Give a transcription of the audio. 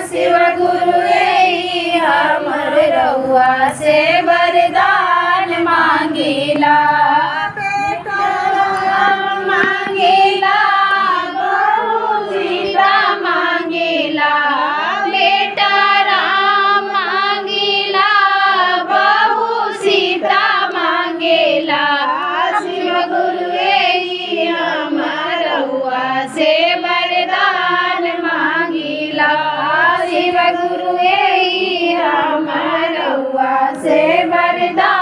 शिव गुरु यही हमर रउआ से वरदान मांगेला। बेटा राम मांगेला, बहू सीता मांगेला। बेटा राम मांगेला, बहू सीता मांगेला। शिव गुरु यही हमर रउआ से वरदान मांगेला। शिव गुरु यही हमर रउआ से वरदान